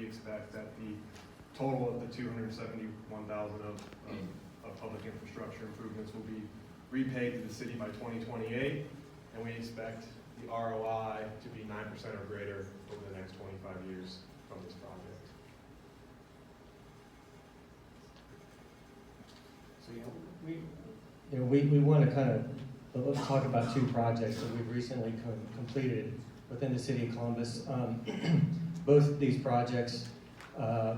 expect that the total of the $271,000 of public infrastructure improvements will be repaid to the city by 2028, and we expect the ROI to be 9% or greater over the next 25 years from this project. So we want to kind of let's talk about two projects that we've recently completed within the city of Columbus. Both of these projects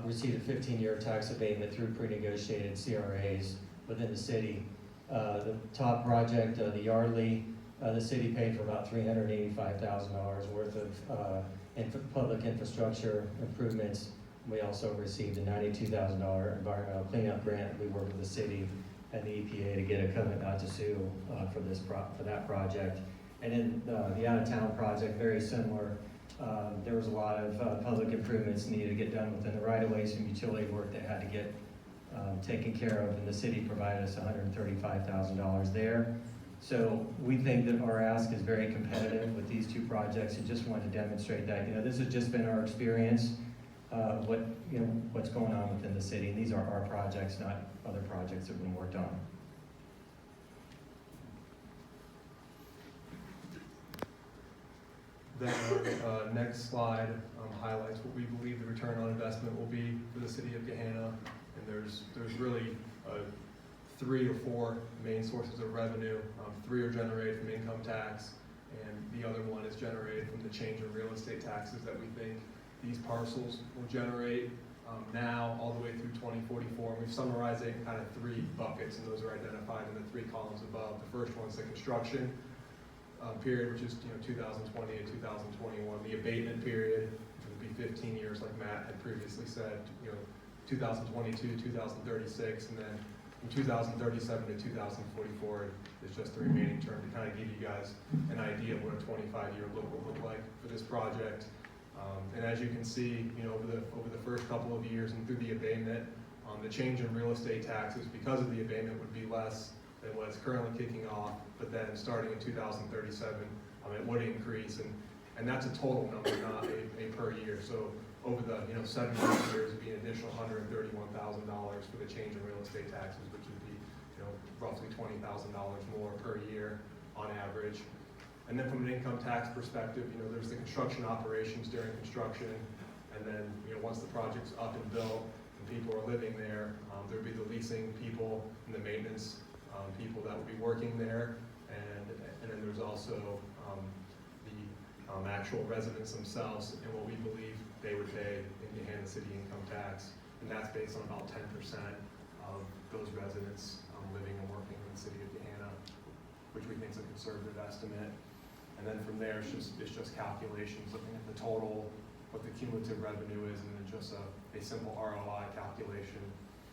received a 15-year tax abatement through pre-negotiated CRAs within the city. The top project, the Yardley, the city paid for about $385,000 worth of public infrastructure improvements. We also received a $92,000 environmental cleanup grant. We worked with the city and the EPA to get a covenant not to sue for that project. And then the out-of-town project, very similar. There was a lot of public improvements needed to get done within the right-of-way, some utility work that had to get taken care of, and the city provided us $135,000 there. So we think that our ask is very competitive with these two projects, and just wanted to demonstrate that. This has just been our experience, what's going on within the city. And these are our projects, not other projects that have been worked on. Then our next slide highlights what we believe the return on investment will be for the city of Gahanna. And there's really 3 or 4 main sources of revenue. 3 are generated from income tax, and the other one is generated from the change in real estate taxes that we think these parcels will generate now all the way through 2044. We've summarized it in kind of 3 buckets, and those are identified in the 3 columns above. The first one is the construction period, which is 2020 and 2021. The abatement period would be 15 years, like Matt had previously said, 2022, 2036, and then from 2037 to 2044 is just the remaining term, to kind of give you guys an idea of what a 25-year look will look like for this project. And as you can see, over the first couple of years and through the abatement, the change in real estate taxes because of the abatement would be less than what's currently kicking off. But then starting in 2037, it would increase, and that's a total number, not a per year. So over the 7 years, it'd be an additional $131,000 for the change in real estate taxes, which would be roughly $20,000 more per year on average. And then from an income tax perspective, there's the construction operations during construction, and then once the project's up and built and people are living there, there'd be the leasing people and the maintenance people that would be working there, and then there's also the actual residents themselves and what we believe they would pay in Gahanna City income tax, and that's based on about 10% of those residents living and working in the city of Gahanna, which we think is a conservative estimate. And then from there, it's just calculations, looking at the total, what the cumulative revenue is, and then just a simple ROI calculation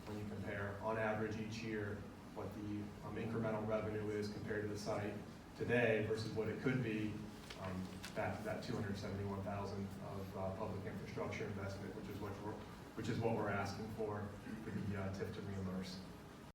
when you compare, on average each year, what the incremental revenue is compared to the site today versus what it could be back to that $271,000 of public infrastructure investment, which is what we're asking for the TIF to reimburse.